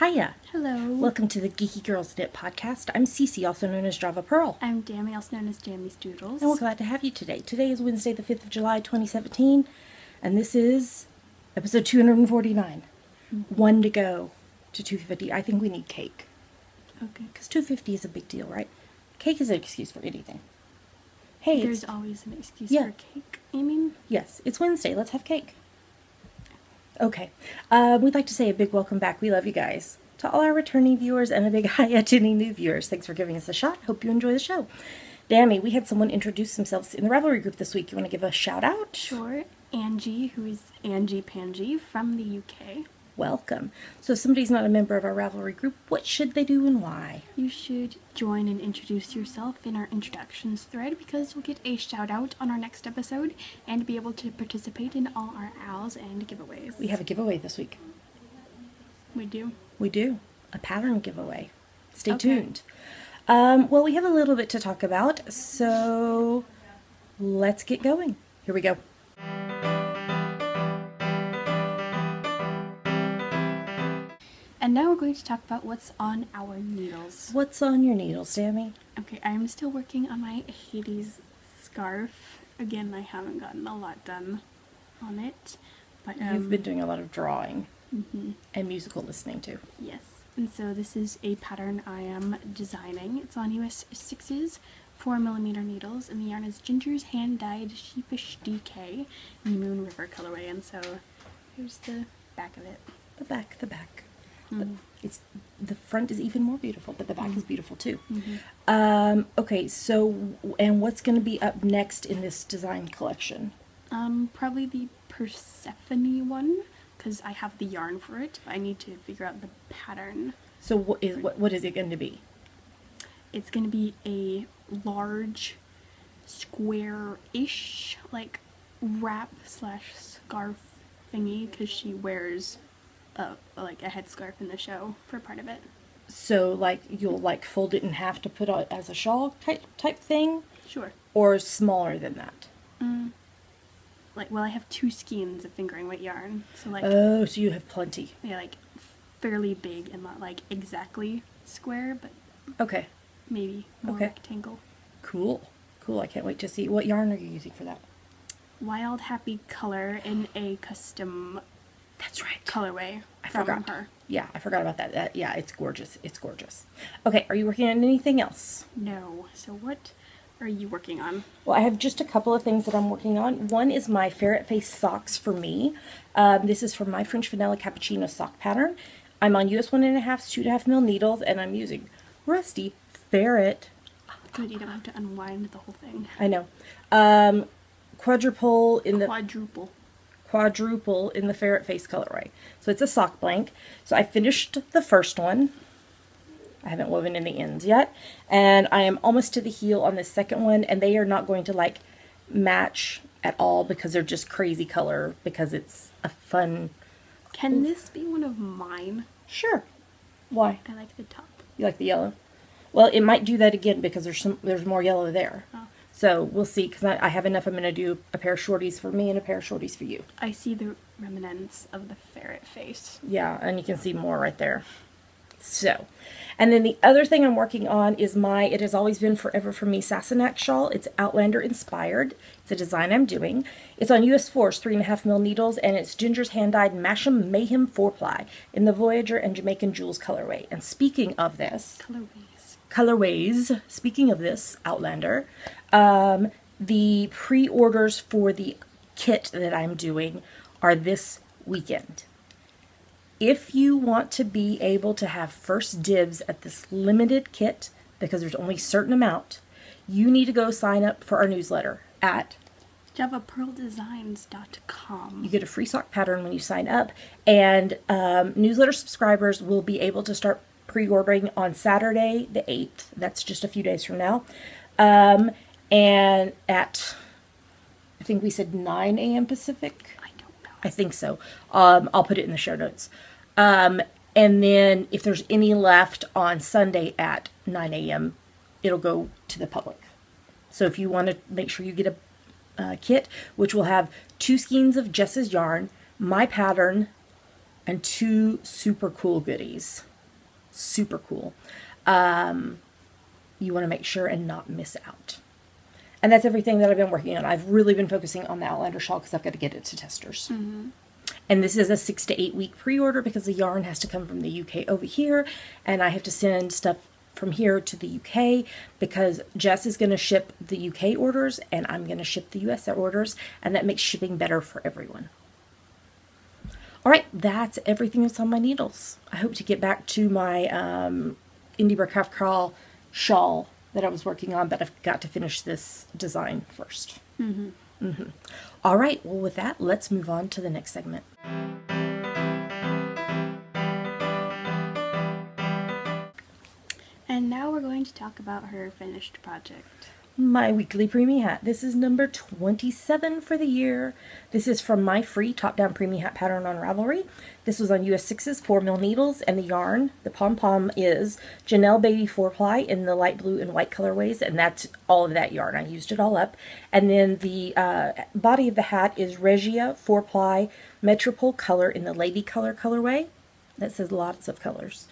Hiya. Hello. Welcome to the Geeky Girls Knit podcast. I'm Cece, also known as Java Pearl. I'm Dammy, also known as Jammy's Doodles. And we're glad to have you today. Today is Wednesday, the 5th of July, 2017, and this is episode 249. One to go to 250. I think we need cake. Okay. Because 250 is a big deal, right? Cake is an excuse for anything. Hey, There's always an excuse for cake, you mean? Yes, it's Wednesday. Let's have cake. Okay. We'd like to say a big welcome back. We love you guys. To all our returning viewers and a big hi to any new viewers. Thanks for giving us a shot. Hope you enjoy the show. Dammy, we had someone introduce themselves in the Ravelry group this week. You want to give a shout out? Sure. Angie, who is Angie Pangie from the UK. Welcome. So if somebody's not a member of our Ravelry group, what should they do and why? You should join and introduce yourself in our introductions thread because you'll get a shout out on our next episode and be able to participate in all our owls and giveaways. We have a giveaway this week. We do? We do. A pattern giveaway. Stay Okay. tuned. Well, we have a little bit to talk about, so let's get going. Here we go. And now we're going to talk about what's on our needles. What's on your needles, Dammy? Okay, I'm still working on my Hades scarf. Again, I haven't gotten a lot done on it. But You've been doing a lot of drawing mhm, and musical listening too. yes. And so this is a pattern I am designing. It's on US 6's 4mm needles, and the yarn is Ginger's hand-dyed Sheepish DK in the Moon River colorway. And so here's the back of it. The back, the back. Mhm. It's the front is even more beautiful, but the back is beautiful too. Mhm. Okay, so and what's going to be up next in this design collection? Probably the Persephone one, because I have the yarn for it. I need to figure out the pattern. So what is it going to be? It's going to be a large, square-ish, like, wrap slash scarf thingy, because she wears like a headscarf in the show for part of it. So like you'll like fold it in half to put on as a shawl type thing, Sure. or smaller than that? Like, well, I have two skeins of fingering weight yarn, so like, Oh, so you have plenty. yeah, like fairly big and not like exactly square, but Okay, maybe more Okay. rectangle. cool. I can't wait to see. What yarn are you using for that? Wild Happy Color in a custom That's right. colorway I from forgot. her. Yeah, I forgot about that. Yeah, it's gorgeous. It's gorgeous. Okay, are you working on anything else? No. So what are you working on? Well, I have just a couple of things that I'm working on. One is my ferret face socks for me. This is from my French Vanilla Cappuccino sock pattern. I'm on US 1.5, 2.5 mil needles, and I'm using Rusty Ferret. Good, you don't have to unwind the whole thing. I know. Quadruple in the ferret face colorway. So it's a sock blank. So I finished the first one. I haven't woven in the ends yet. And I am almost to the heel on the second one, and they are not going to like match at all because they're just crazy color because it's a fun. Can this be one of mine? Sure. Why? I like the top. You like the yellow? Well, it might do that again because there's more yellow there. Oh. So we'll see, because I have enough. I'm going to do a pair of shorties for me and a pair of shorties for you. I see the remnants of the ferret face. Yeah, and you can see more right there. So, and then the other thing I'm working on is my It Has Always Been Forever For Me Sassenach shawl. It's Outlander inspired. It's a design I'm doing. It's on US 4's 3.5 mil needles, and it's Ginger's hand-dyed Masham Mayhem 4-ply in the Voyager and Jamaican Jewels colorway. And speaking of this... colorways. Speaking of this, Outlander, the pre-orders for the kit that I'm doing are this weekend. If you want to be able to have first dibs at this limited kit, because there's only a certain amount, you need to go sign up for our newsletter at JavaPearlDesigns.com. You get a free sock pattern when you sign up, and newsletter subscribers will be able to start pre-ordering on Saturday the 8th. That's just a few days from now. And at, I think we said 9 a.m. Pacific. I don't know. I think so. I'll put it in the show notes. And then if there's any left on Sunday at 9 a.m., it'll go to the public. So if you want to make sure you get a kit, which will have 2 skeins of Jess's yarn, my pattern, and 2 super cool goodies. Super cool. You want to make sure and not miss out. And that's everything that I've been working on. I've really been focusing on the Outlander shawl because I've got to get it to testers. And this is a 6 to 8 week pre-order because the yarn has to come from the UK over here. And I have to send stuff from here to the UK because Jess is going to ship the UK orders and I'm going to ship the US orders. And that makes shipping better for everyone. All right, that's everything that's on my needles. I hope to get back to my Indie Bird Craft Crawl shawl that I was working on, but I've got to finish this design first. All right, well with that, let's move on to the next segment. And now we're going to talk about her finished project. My weekly preemie hat. This is number 27 for the year. This is from my free top-down preemie hat pattern on Ravelry. This was on US 6's 4mm needles, and the yarn, the pom-pom, is Janelle Baby 4-ply in the light blue and white colorways, and that's all of that yarn. I used it all up. And then the body of the hat is Regia 4-ply Metropole color in the Lady Color colorway. That says lots of colors.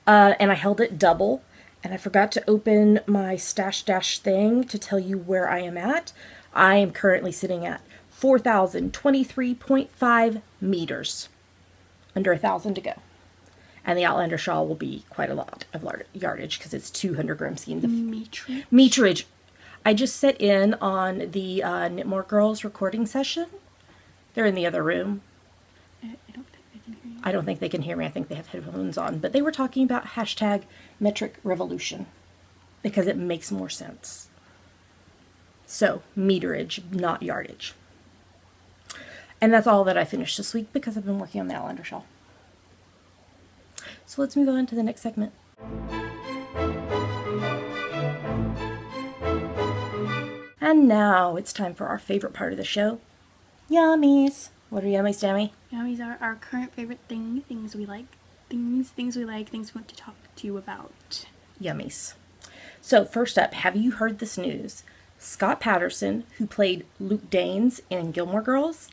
And I held it double. And I forgot to open my stash dash thing to tell you where I am at. I am currently sitting at 4,023.5 meters. Under 1,000 to go. And the Outlander shawl will be quite a lot of yardage because it's 200 gram skeins of meterage. I just set in on the Knitmore Girls recording session. They're in the other room. I don't think they can hear me. I think they have headphones on. But they were talking about hashtag metric revolution because it makes more sense. So, meterage, not yardage. And that's all that I finished this week because I've been working on the Outlander shawl. So let's move on to the next segment. And now it's time for our favorite part of the show. Yummies. What are yummies, Tammy? Yummies are our current favorite things we like. Things we like, things we want to talk to you about. Yummies. So first up, have you heard this news? Scott Patterson, who played Luke Danes in Gilmore Girls,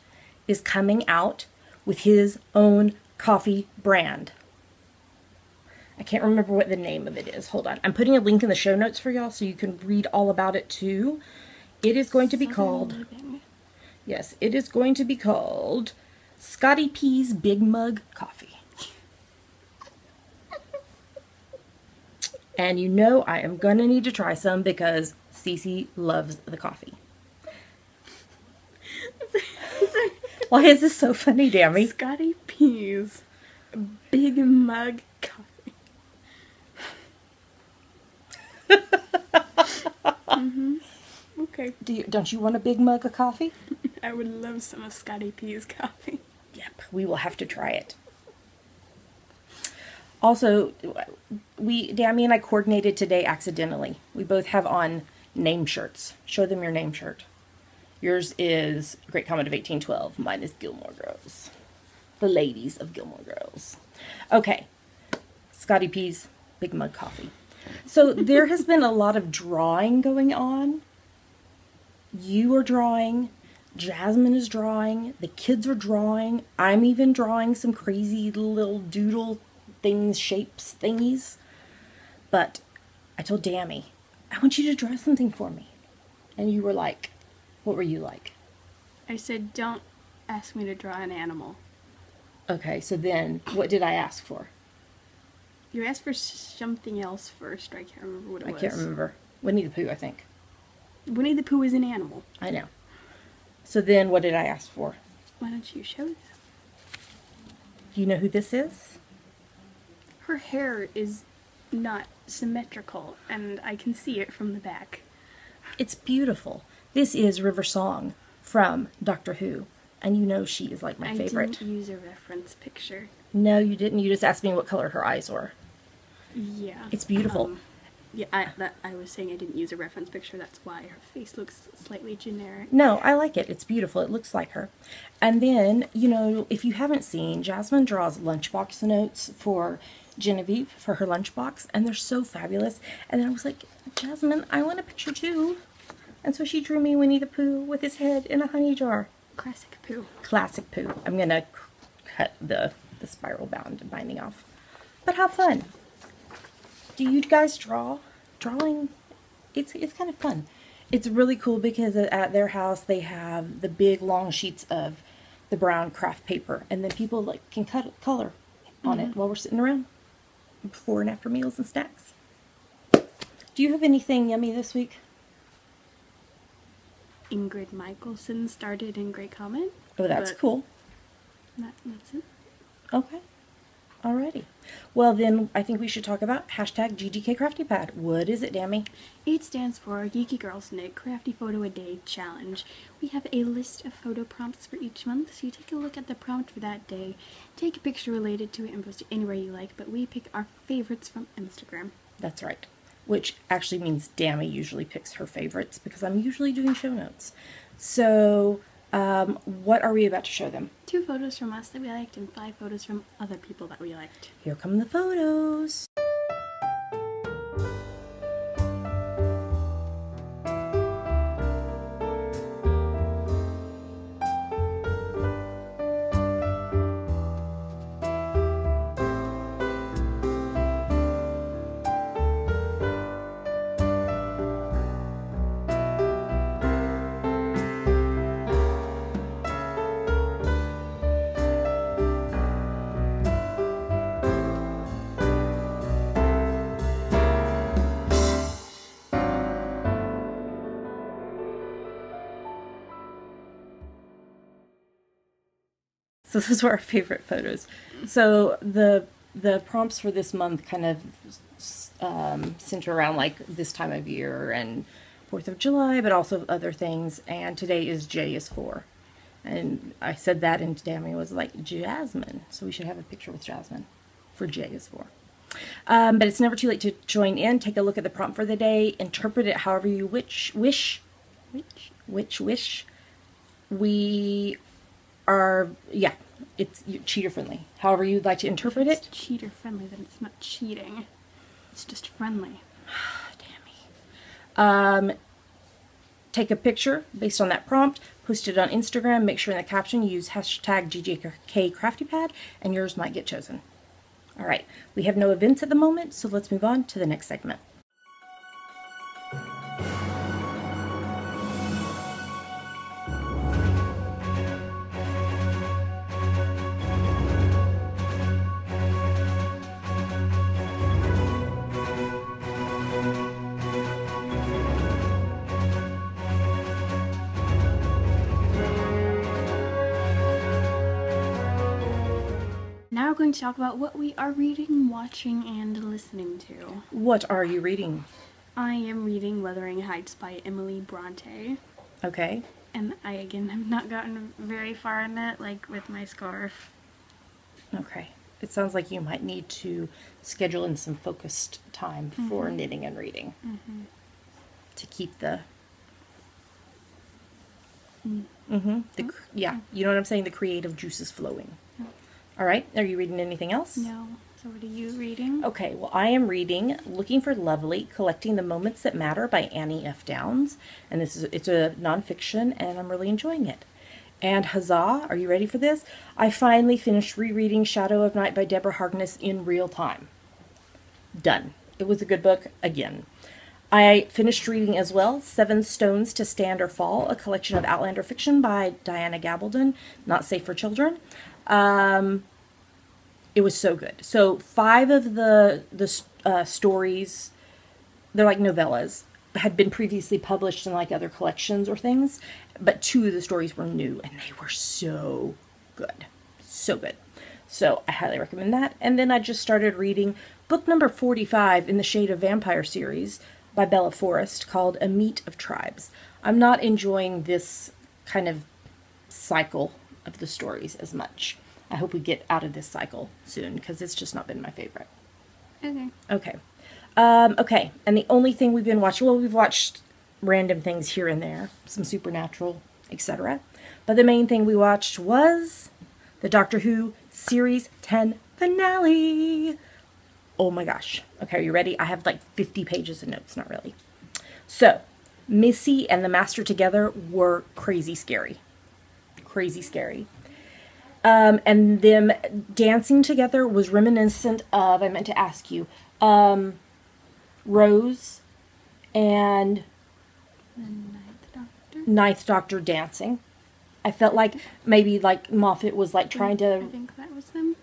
is coming out with his own coffee brand. I can't remember what the name of it is. Hold on. I'm putting a link in the show notes for y'all so you can read all about it too. It is going to be called... Yes, it is going to be called Scotty P's Big Mug Coffee. And you know I am going to need to try some because Cece loves the coffee. Why is this so funny, Dammy? Scotty P's Big Mug Coffee. Okay. Don't you want a big mug of coffee? I would love some of Scotty P's coffee. Yep, we will have to try it. Also, Dammy and I coordinated today accidentally. We both have on name shirts. Show them your name shirt. Yours is Great Comet of 1812. Mine is Gilmore Girls. The ladies of Gilmore Girls. Okay. Scotty P's Big Mug Coffee. So there has been a lot of drawing going on. You are drawing. Jasmine is drawing. The kids are drawing. I'm even drawing some crazy little doodle things, shapes, thingies. But I told Dammy, I want you to draw something for me. And you were like, what were you like? I said, don't ask me to draw an animal. Okay, so then what did I ask for? You asked for something else first. I can't remember what it was. I can't remember. Winnie the Pooh, I think. Winnie the Pooh is an animal. I know. So then what did I ask for? Why don't you show them? Do you know who this is? Her hair is not symmetrical, and I can see it from the back. It's beautiful. This is River Song from Doctor Who. And you know she is like my favorite. I didn't use a reference picture. No, you didn't. You just asked me what color her eyes were. Yeah. It's beautiful. Yeah, I was saying I didn't use a reference picture. That's why her face looks slightly generic. No, I like it. It's beautiful. It looks like her. And then, you know, if you haven't seen, Jasmine draws lunchbox notes for Genevieve for her lunchbox, and they're so fabulous. And then I was like, Jasmine, I want a picture too. And so she drew me Winnie the Pooh with his head in a honey jar. Classic Pooh. Classic Pooh. I'm going to cut the spiral binding off. But how fun. Do you guys draw? Drawing, it's kind of fun. It's really cool because at their house they have the big long sheets of the brown craft paper, and then people like can color on it while we're sitting around before and after meals and snacks. Do you have anything yummy this week? Ingrid Michaelson started in Great Comment. Oh, that's cool. That's it. Okay. Alrighty. Well, then I think we should talk about hashtag GGK Crafty Pad. What is it, Dammy? It stands for Geeky Girls Knit Crafty Photo a Day Challenge. We have a list of photo prompts for each month, so you take a look at the prompt for that day, take a picture related to it, and post it anywhere you like, but we pick our favorites from Instagram. That's right. Which actually means Dammy usually picks her favorites because I'm usually doing show notes. So, what are we about to show them? 2 photos from us that we liked and 5 photos from other people that we liked. Here come the photos. So those were our favorite photos. So the prompts for this month kind of center around like this time of year and 4th of July, but also other things. And today is J is for. And I said that and Dammy was like, Jasmine. So we should have a picture with Jasmine for J is for. But it's never too late to join in. Take a look at the prompt for the day. Interpret it however you wish. We are, yeah, it's cheater friendly. However you'd like to interpret it. It's cheater friendly, then it's not cheating. It's just friendly. Damn me. Take a picture based on that prompt, post it on Instagram, make sure in the caption you use hashtag GGK Crafty Pad, and yours might get chosen. All right, we have no events at the moment, so let's move on to the next segment. Now we're going to talk about what we are reading, watching, and listening to. What are you reading? I am reading Wuthering Heights by Emily Bronte. Okay. And I, again, have not gotten very far in it, like with my scarf. Okay. It sounds like you might need to schedule in some focused time for knitting and reading to keep the... Yeah, you know what I'm saying? The creative juices flowing. All right. Are you reading anything else? No. So what are you reading? Okay. Well, I am reading Looking for Lovely, Collecting the Moments That Matter by Annie F. Downs. And it's a nonfiction, and I'm really enjoying it. And huzzah, are you ready for this? I finally finished rereading Shadow of Night by Deborah Harkness in real time. Done. It was a good book again. I finished reading as well Seven Stones to Stand or Fall, a collection of Outlander fiction by Diana Gabaldon, not safe for children. It was so good. So 5 of the stories, they're like novellas, had been previously published in like other collections or things, but 2 of the stories were new and they were so good. So good. So I highly recommend that. And then I just started reading book number 45 in the Shade of Vampire series by Bella Forrest called A Meet of Tribes. I'm not enjoying this kind of cycle of the stories as much. I hope we get out of this cycle soon because it's just not been my favorite. Okay. Okay. Okay. And the only thing we've been watching, well, we've watched random things here and there, some Supernatural, etc. But the main thing we watched was the Doctor Who Series 10 finale. Oh my gosh. Okay, are you ready? I have like 50 pages of notes, not really. So, Missy and the Master together were crazy scary. Crazy scary. And them dancing together was reminiscent of, I meant to ask you, Rose and The Ninth Doctor. Ninth Doctor dancing. I felt like maybe like Moffat was like trying I to, think that was them.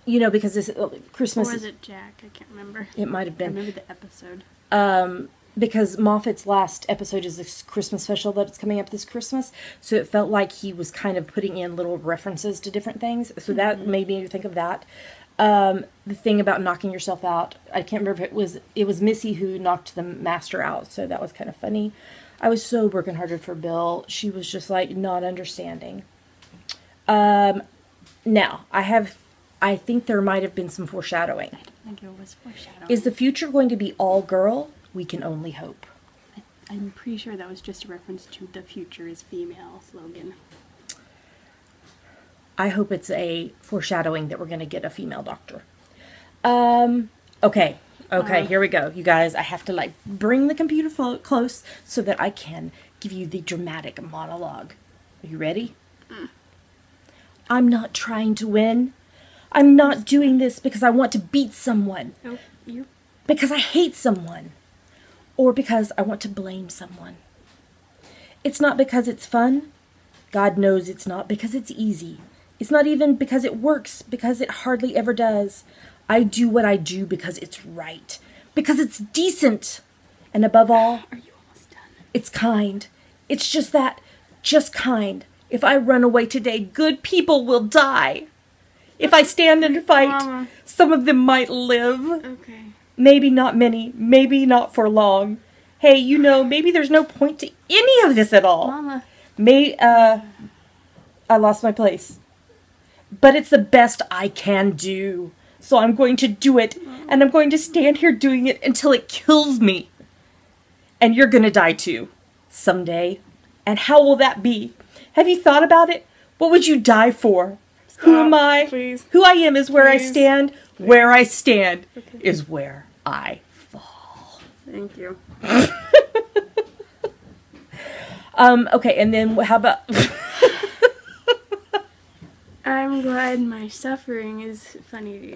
you know, because this Christmas. Or was it Jack? I can't remember. It might have I been. remember the episode. Because Moffat's last episode is this Christmas special that's coming up this Christmas. So it felt like he was kind of putting in little references to different things. So that made me think of that. The thing about knocking yourself out, I can't remember if it was Missy who knocked the master out. So that was kind of funny. I was so brokenhearted for Bill. She was just like not understanding. Now, I think there might have been some foreshadowing. I don't think it was foreshadowing. Is the future going to be all girl? We can only hope. I'm pretty sure that was just a reference to the future is female slogan. I hope it's a foreshadowing that we're going to get a female doctor. Okay, here we go. You guys, I have to like bring the computer close so that I can give you the dramatic monologue. Are you ready? I'm not trying to win. I'm not doing this because I want to beat someone. Oh, you? Because I hate someone. Or because I want to blame someone. It's not because it's fun. God knows it's not because it's easy. It's not even because it works, because it hardly ever does. I do what I do because it's right. Because it's decent. And above all, Are you almost done? it's kind. It's just that, just kind. If I run away today, good people will die. If I stand and fight, Mama. some of them might live. Okay. Maybe not many, maybe not for long. Hey, you know, maybe there's no point to any of this at all. Mama. I lost my place. But it's the best I can do. So I'm going to do it, and I'm going to stand here doing it until it kills me. And you're going to die too, someday. And how will that be? Have you thought about it? What would you die for? Who am I? Please. Who I am is where I Please. stand. Where I stand is where I fall. Thank you. Okay, and then how about... I'm glad my suffering is funny to you.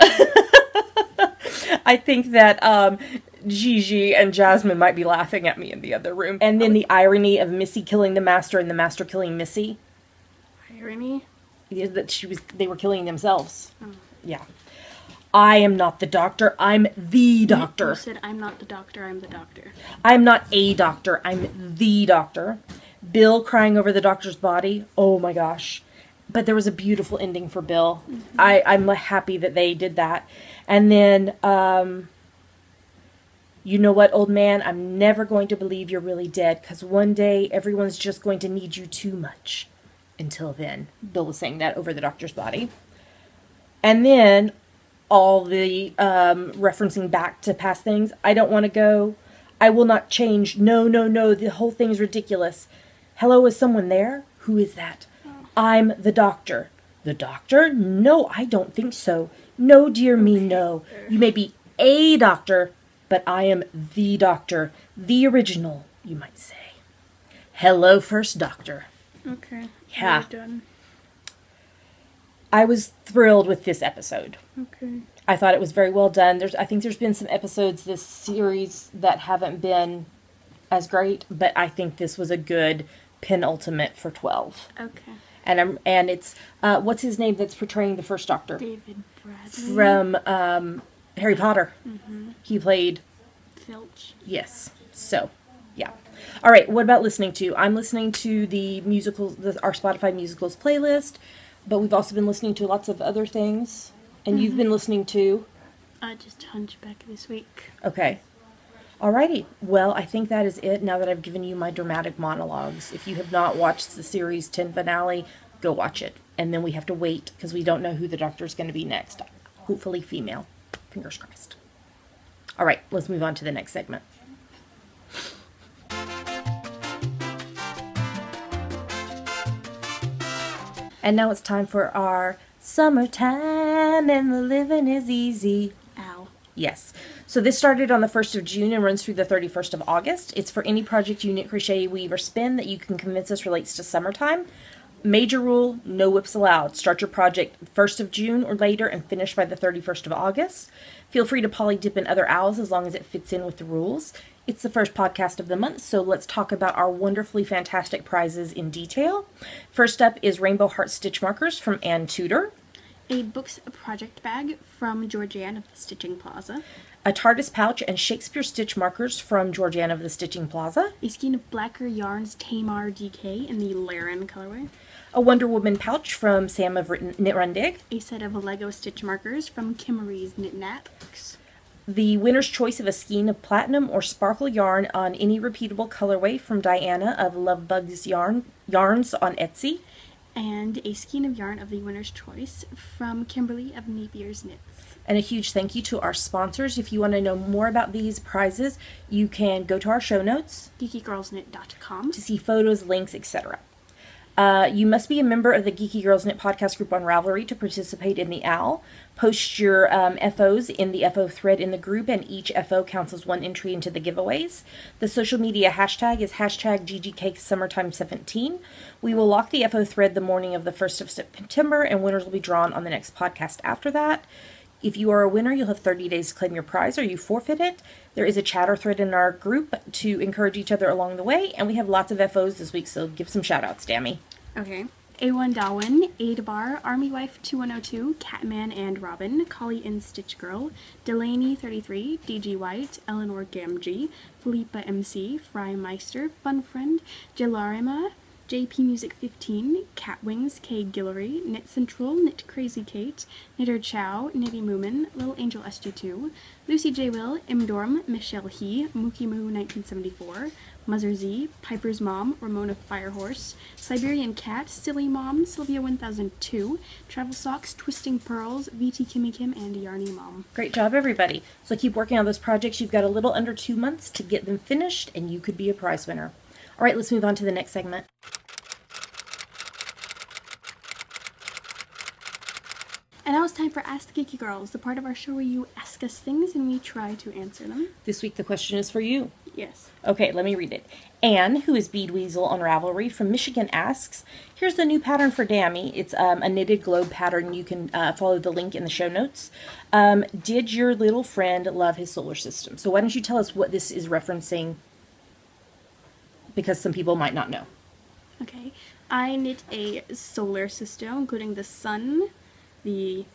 I think that Gigi and Jasmine might be laughing at me in the other room. And then the irony of Missy killing the master and the master killing Missy. Irony? Is that they were killing themselves. Oh. Yeah. I am not the doctor. I'm the doctor. You said I'm not the doctor, I'm the doctor. I'm not a doctor. I'm the doctor. Bill crying over the doctor's body. Oh my gosh. But there was a beautiful ending for Bill. Mm-hmm. I'm happy that they did that. And then, you know what, old man? I'm never going to believe you're really dead, because one day everyone's just going to need you too much. Until then. Bill was saying that over the doctor's body. And then, all the referencing back to past things. I don't want to go. I will not change. No, no, no. The whole thing's ridiculous. Hello, is someone there? Who is that? I'm the doctor. The doctor? No, I don't think so. No, dear me, no. You may be a doctor, but I am the doctor. The original, you might say. Hello, first doctor. Okay. Yeah. We're done. I was thrilled with this episode. Okay. I thought it was very well done. I think there's been some episodes this series that haven't been as great, but I think this was a good penultimate for 12. Okay. And it's what's his name that's portraying the first Doctor? David Bradley. From Harry Potter. Mm-hmm. He played Filch. Yes. So, yeah. All right. What about listening to? I'm listening to the musicals, our Spotify musicals playlist, but we've also been listening to lots of other things. And you've been listening to? Just Hunchback this week. Okay. Alrighty. Well, I think that is it now that I've given you my dramatic monologues. If you have not watched the series 10 finale, go watch it. And then we have to wait because we don't know who the doctor is going to be next. Hopefully female. Fingers crossed. Alright, let's move on to the next segment. And now it's time for our summertime and the living is easy. Ow. Yes. So this started on the 1st of June and runs through the 31st of August. It's for any project you knit, crochet, weave, or spin that you can convince us relates to summertime. Major rule, no whips allowed. Start your project 1st of June or later and finish by the 31st of August. Feel free to poly dip in other owls as long as it fits in with the rules. It's the first podcast of the month, so let's talk about our wonderfully fantastic prizes in detail. First up is Rainbow Heart Stitch Markers from Ann Tudor. A Books Project Bag from Georgianne of the Stitching Plaza. A TARDIS pouch and Shakespeare stitch markers from Georgianne of the Stitching Plaza. A skein of Blacker Yarns Tamar DK in the Laren colorway. A Wonder Woman pouch from Sam of Knit Run Dig. A set of Lego stitch markers from Kimmery's Knit Knacks. The winner's choice of a skein of platinum or sparkle yarn on any repeatable colorway from Diana of Love Bugs Yarns on Etsy. And a skein of yarn of the winner's choice from Kimberly of Napier's Knits. And a huge thank you to our sponsors. If you want to know more about these prizes, you can go to our show notes, geekygirlsknit.com, to see photos, links, etc. You must be a member of the Geeky Girls Knit podcast group on Ravelry to participate in the OWL. Post your FOs in the FO thread in the group, and each FO counts as one entry into the giveaways. The social media hashtag is hashtag GGCakesSummertime17. We will lock the FO thread the morning of the 1st of September, and winners will be drawn on the next podcast after that. If you are a winner, you'll have 30 days to claim your prize or you forfeit it. There is a chatter thread in our group to encourage each other along the way, and we have lots of FOs this week, so give some shout-outs, Dammy. Okay. A1 Darwin, Adabar, Army Wife 2102, Catman and Robin, Collie and Stitch Girl, Delaney 33, DG White, Eleanor Gamgee, Philippa MC, Fry Meister, Fun Friend, Jalarima, JP Music 15, Catwings, K Guillory, Knit Central, Knit Crazy Kate, Knitter Chow, Nitty Moomin, Little Angel SG2, Lucy J. Will, Imdorm, Michelle He, Mookie Moo 1974, Muzzer Z, Piper's Mom, Ramona Firehorse, Siberian Cat, Silly Mom, Sylvia 1002, Travel Socks, Twisting Pearls, VT Kimmy Kim, and Yarny Mom. Great job, everybody. So keep working on those projects. You've got a little under 2 months to get them finished, and you could be a prize winner. All right, let's move on to the next segment. And now it's time for Ask the Geeky Girls, the part of our show where you ask us things and we try to answer them. This week the question is for you. Yes. Okay, let me read it. Anne, who is Bead Weasel on Ravelry from Michigan, asks, here's the new pattern for Dammy. It's a knitted globe pattern. You can follow the link in the show notes. Did your little friend love his solar system? So why don't you tell us what this is referencing, because some people might not know. Okay. I knit a solar system, including the sun, the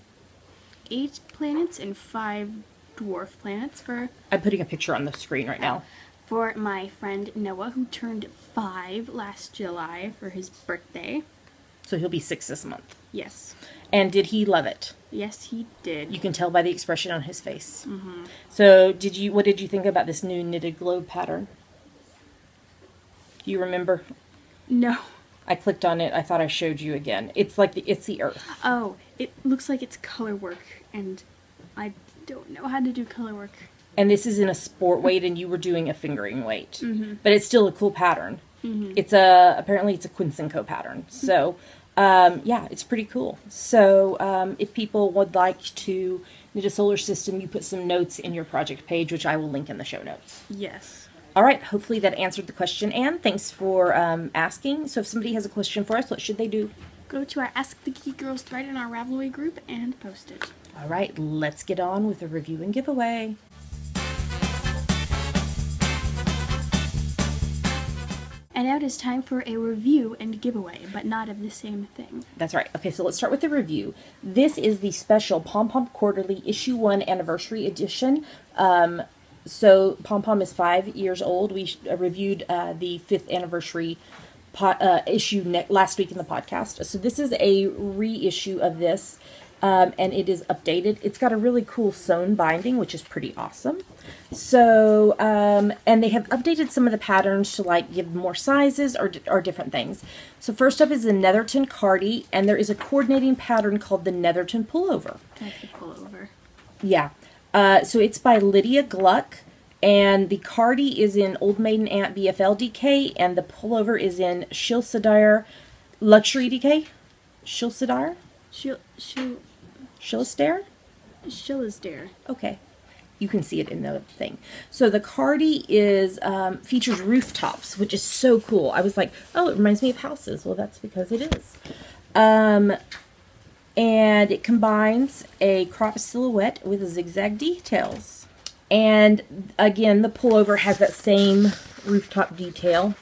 8 planets, and 5 dwarf planets for... I'm putting a picture on the screen right now. For my friend Noah, who turned 5 last July for his birthday. So he'll be 6 this month. Yes. And did he love it? Yes, he did. You can tell by the expression on his face. Mm-hmm. So what did you think about this new knitted globe pattern? Do you remember? No. I clicked on it. I thought I showed you again. It's like it's the Earth. Oh, it looks like it's color work, and I don't know how to do color work. And this is in a sport weight, and you were doing a fingering weight. Mm-hmm. But it's still a cool pattern. Mm-hmm. Apparently it's a Quincenco pattern. So, yeah, it's pretty cool. So, if people would like to knit a solar system, you put some notes in your project page, which I will link in the show notes. Yes. All right, hopefully that answered the question, Anne. Thanks for asking. So if somebody has a question for us, what should they do? Go to our Ask the Geeky Girls thread in our Ravelry group and post it. All right, let's get on with the review and giveaway. And now it is time for a review and giveaway, but not of the same thing. That's right. Okay, so let's start with the review. This is the special Pom Pom Quarterly Issue 1 Anniversary Edition. So Pom Pom is 5 years old. We reviewed the 5th anniversary issue last week in the podcast. So this is a reissue of this, and it is updated. It's got a really cool sewn binding, which is pretty awesome. So, and they have updated some of the patterns to like give more sizes or different things. So first up is the Netherton Cardie, and there is a coordinating pattern called the Netherton Pullover. I could pull over. Yeah. So it's by Lydia Gluck, and the Cardie is in Old Maiden Aunt BFL DK, and the pullover is in Shilsadire Luxury DK. Shilsadire? Shillisdare? Shillisdare. Okay. You can see it in the thing. So the Cardi is features rooftops, which is so cool. I was like, oh, it reminds me of houses. Well, that's because it is. And it combines a crop silhouette with zigzag details. And again, the pullover has that same rooftop detail.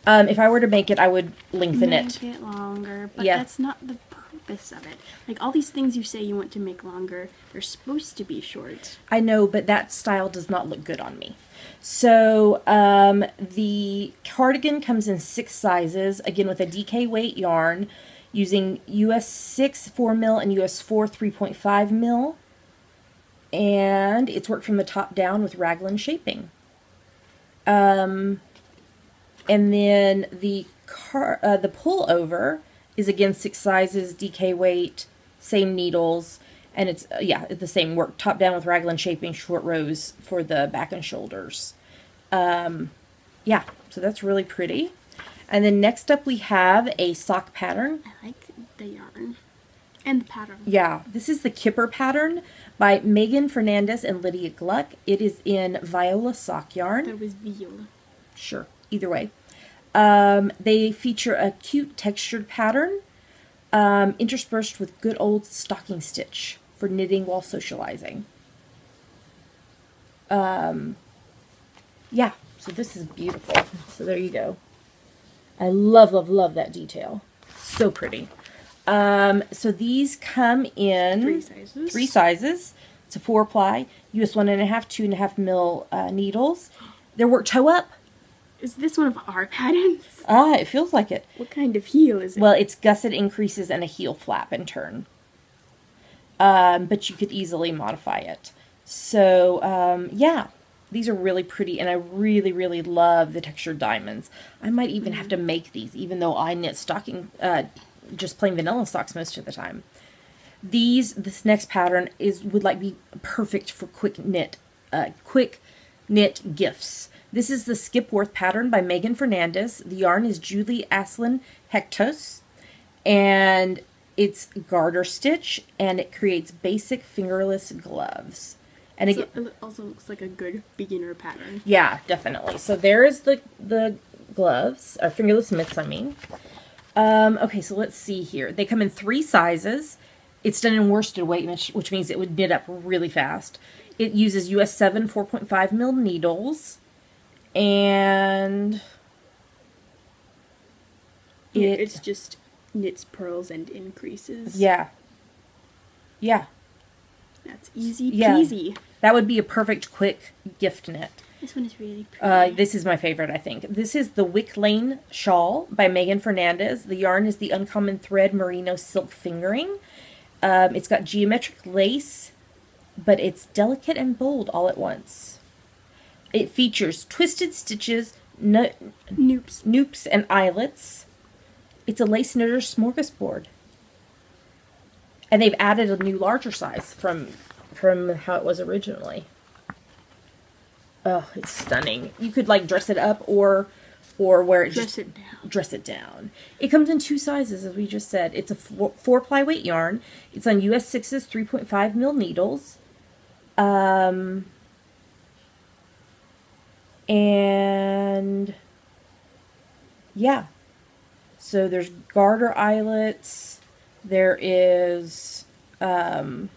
If I were to make it, I would lengthen it. Make it longer, but that's not the purpose of it. Like all these things you say you want to make longer, they're supposed to be short. I know, but that style does not look good on me. So the cardigan comes in 6 sizes, again with a DK weight yarn, using US 6 4 mil and US 4 3.5 mil. And it's worked from the top down with raglan shaping. And then the pullover is again 6 sizes, DK weight, same needles, and it's the same work, top down with raglan shaping, short rows for the back and shoulders. So that's really pretty. And then next up we have a sock pattern. I like the yarn and the pattern. Yeah, this is the Kipper pattern by Megan Fernandez and Lydia Gluck. It is in Viola sock yarn. That was Viola. Sure, either way. They feature a cute textured pattern interspersed with good old stocking stitch for knitting while socializing. So this is beautiful. So there you go. I love, love, love that detail. So pretty. So these come in 3 sizes. It's a 4-ply, US 1.5, 2.5 mil needles. They're worked toe up. Is this one of our patterns? It feels like it. What kind of heel is it? Well, it's gusset increases and a heel flap and turn. But you could easily modify it. So, these are really pretty, and I really, really love the textured diamonds. I might even have to make these, even though I knit stocking, just plain vanilla socks most of the time. This next pattern would be perfect for quick knit gifts. This is the Skipworth pattern by Megan Fernandez. The yarn is Julie Aslin Hectos, and it's garter stitch, and it creates basic fingerless gloves. And it also looks like a good beginner pattern. Yeah, definitely. So there's the gloves, or fingerless mitts, I mean. Okay, so let's see here. They come in 3 sizes. It's done in worsted weight, which means it would knit up really fast. It uses US 7 4.5 mil needles. And it's just knits, purls, and increases. Yeah. That's easy peasy. Yeah. That would be a perfect quick gift knit. This one is really pretty. This is my favorite, I think. This is the Wick Lane Shawl by Megan Fernandez. The yarn is the Uncommon Thread Merino Silk Fingering. It's got geometric lace, but it's delicate and bold all at once. It features twisted stitches, noops, and eyelets. It's a lace knitter's smorgasbord. And they've added a new larger size from how it was originally. Oh, it's stunning. You could dress it up or wear it dress it down. It comes in 2 sizes, as we just said. It's a 4-ply weight yarn. It's on US 6's 3.5 mil needles. And so there's garter eyelets. There is the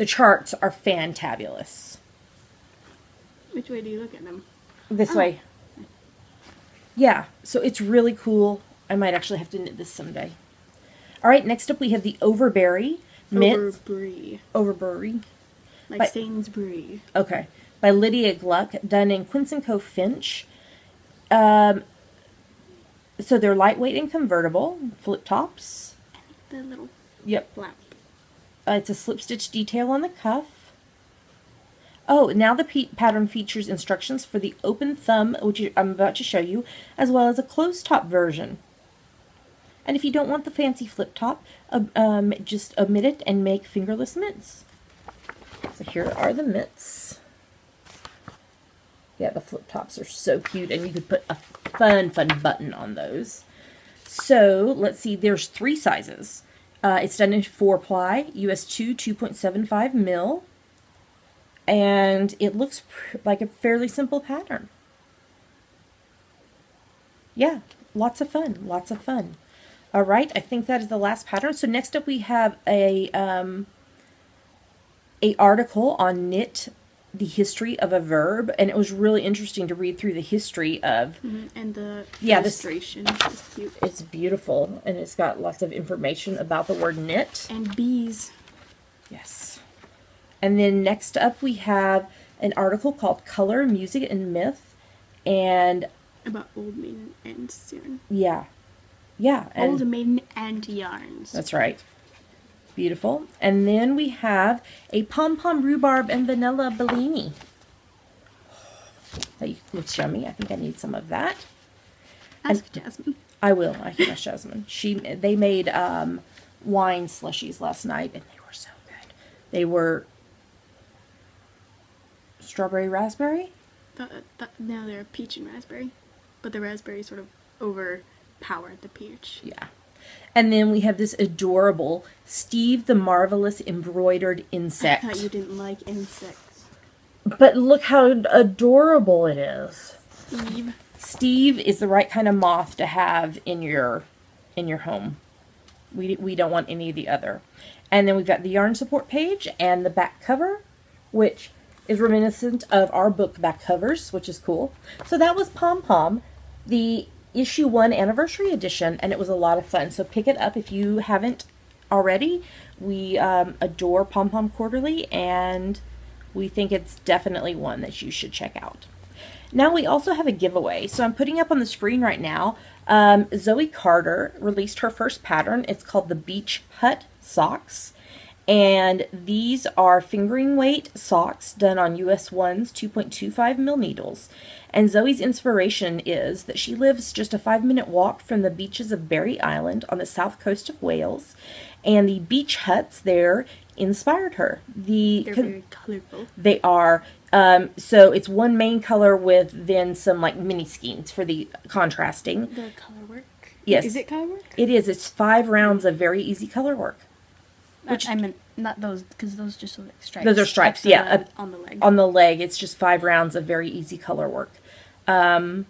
charts are fantabulous. Which way do you look at them? This way. Yeah, so it's really cool. I might actually have to knit this someday. All right, next up we have the Overberry mitts. Overbury. Like Sainsbury. Okay. By Lydia Gluck, done in Quince & Co. Finch. So they're lightweight and convertible, flip tops. The little flap. It's a slip stitch detail on the cuff. Oh, now the pattern features instructions for the open thumb, which I'm about to show you, as well as a closed top version. And if you don't want the fancy flip top, just omit it and make fingerless mitts. So here are the mitts. Yeah, the flip tops are so cute, and you could put a fun button on those. So let's see, there's 3 sizes. It's done in 4-ply, US 2.75 mil. And it looks like a fairly simple pattern. Yeah, lots of fun, lots of fun. All right, I think that is the last pattern. So next up we have a article on knit, the history of a verb, and it was really interesting to read through the history of. And the illustration is cute. It's beautiful, and it's got lots of information about the word knit. And bees. Yes. And then next up we have an article called Color, Music, and Myth, and about Old Maiden and yarn. Yeah. Yeah. Old Maiden and yarns. That's right. Beautiful. And then we have a pom-pom rhubarb and vanilla Bellini. That looks yummy. I think I need some of that. Ask Jasmine. I will. I can ask Jasmine. They made wine slushies last night, and they were so good. They were strawberry raspberry? No, they're peach and raspberry. But the raspberry sort of overpowered the peach. Yeah. And then we have this adorable Steve the Marvelous Embroidered Insect. I thought you didn't like insects. But look how adorable it is. Steve. Steve is the right kind of moth to have in your home. We don't want any of the other. And then we've got the yarn support page and the back cover, which is reminiscent of our book back covers, which is cool. So that was Pom Pom, the issue 1 anniversary edition, and it was a lot of fun. So pick it up if you haven't already. We adore Pom Pom Quarterly, and we think it's definitely one that you should check out. Now we also have a giveaway. So I'm putting up on the screen right now, Zoe Carter released her first pattern. It's called the Beach Hut Socks. And these are fingering weight socks done on US 1's 2.25 mil needles. And Zoe's inspiration is that she lives just a 5-minute walk from the beaches of Berry Island on the south coast of Wales. And the beach huts there inspired her. They're very colorful. They are. So it's one main color with then some like mini skeins for the contrasting. The color work? Yes. Is it color work? It is. It's 5 rounds of very easy color work. Which, I meant not those, because those just look like stripes. Those are stripes, yeah. On the leg. On the leg, it's just 5 rounds of very easy color work. And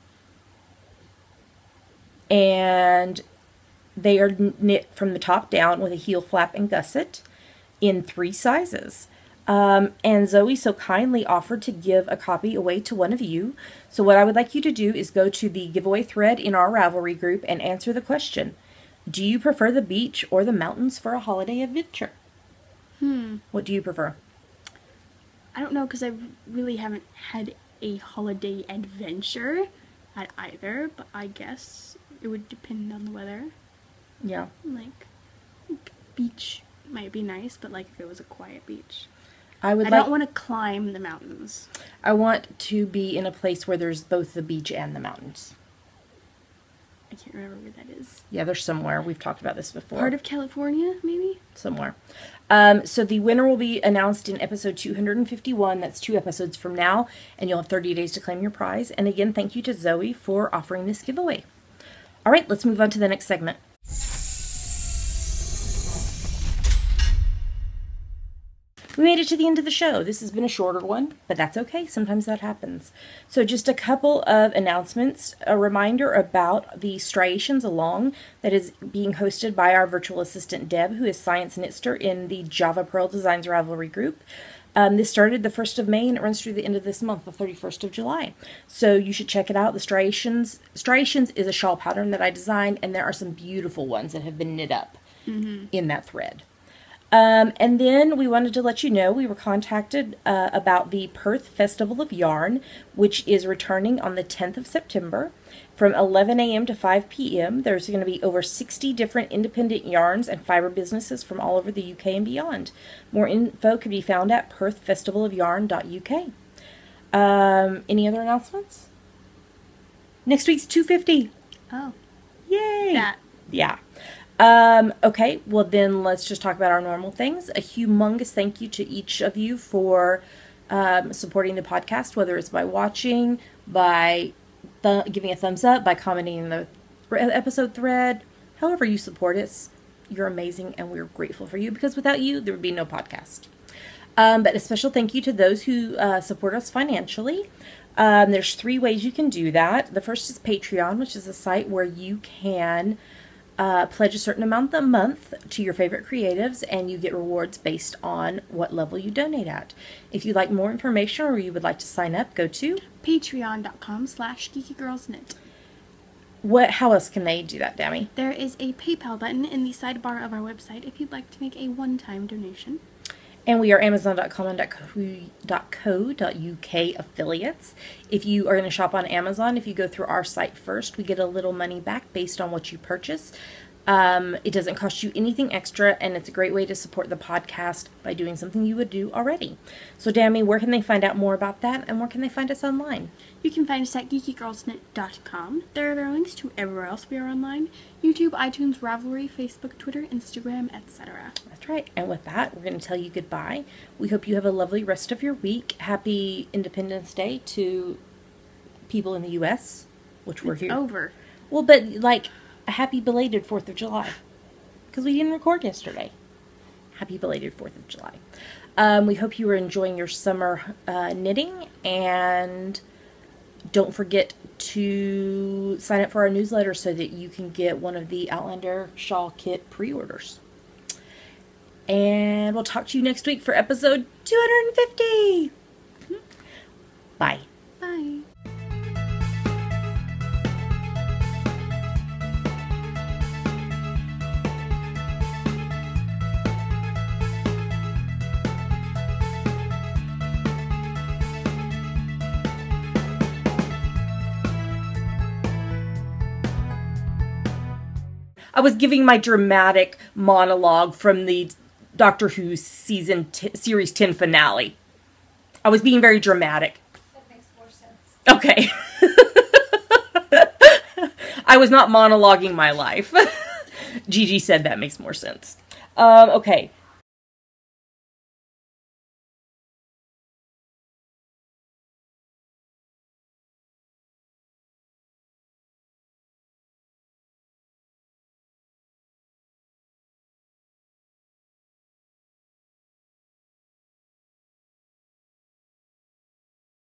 they are knit from the top down with a heel flap and gusset in 3 sizes. And Zoe so kindly offered to give a copy away to one of you. So what I would like you to do is go to the giveaway thread in our Ravelry group and answer the question. Do you prefer the beach or the mountains for a holiday adventure? What do you prefer? I don't know, because I really haven't had a holiday adventure at either, but I guess it would depend on the weather. Yeah. Like, beach might be nice, but like if it was a quiet beach. I don't want to climb the mountains. I want to be in a place where there's both the beach and the mountains. I can't remember where that is. Yeah, there's somewhere. We've talked about this before. Part of California, maybe? Somewhere. So the winner will be announced in episode 251. That's 2 episodes from now, and you'll have 30 days to claim your prize. And again, thank you to Zoe for offering this giveaway. All right, let's move on to the next segment. We made it to the end of the show. This has been a shorter one, but that's okay. Sometimes that happens. So just a couple of announcements. A reminder about the Striations Along that is being hosted by our virtual assistant, Deb, who is Science Knitster in the Java Pearl Designs Ravelry group. This started the 1st of May and it runs through the end of this month, the 31st of July. So you should check it out. The Striations is a shawl pattern that I designed, and there are some beautiful ones that have been knit up in that thread. And then we wanted to let you know we were contacted about the Perth Festival of Yarn, which is returning on the 10th of September from 11 a.m. to 5 p.m. There's going to be over 60 different independent yarns and fiber businesses from all over the UK and beyond. More info can be found at perthfestivalofyarn.uk. Any other announcements? Next week's 250. Oh. Yay! That. Yeah. Okay, well then let's just talk about our normal things. A humongous thank you to each of you for supporting the podcast, whether it's by watching, by giving a thumbs up, by commenting in the episode thread, however you support us. You're amazing, and we're grateful for you, because without you, there would be no podcast. But a special thank you to those who support us financially. There's 3 ways you can do that. The first is Patreon, which is a site where you can pledge a certain amount a month to your favorite creatives, and you get rewards based on what level you donate at. If you'd like more information or you would like to sign up, go to patreon.com/geekygirlsknit. How else can they do that, Dammy? There is a PayPal button in the sidebar of our website if you'd like to make a one-time donation. And we are Amazon.com and .co.uk affiliates. If you are going to shop on Amazon, if you go through our site first, we get a little money back based on what you purchase. It doesn't cost you anything extra, and it's a great way to support the podcast by doing something you would do already. So, Dammy, where can they find out more about that, and where can they find us online? You can find us at geekygirlsknit.com. There are links to everywhere else we are online: YouTube, iTunes, Ravelry, Facebook, Twitter, Instagram, etc. That's right. And with that, we're going to tell you goodbye. We hope you have a lovely rest of your week. Happy Independence Day to people in the U.S., which we're here. It's over. Well, but like a happy belated 4th of July, because we didn't record yesterday. Happy belated 4th of July. We hope you are enjoying your summer knitting, and don't forget to sign up for our newsletter so that you can get one of the Outlander shawl kit pre-orders. And we'll talk to you next week for episode 250. Bye. Bye. I was giving my dramatic monologue from the Doctor Who series 10 finale. I was being very dramatic. That makes more sense. Okay. I was not monologuing my life. Gigi said that makes more sense. Okay.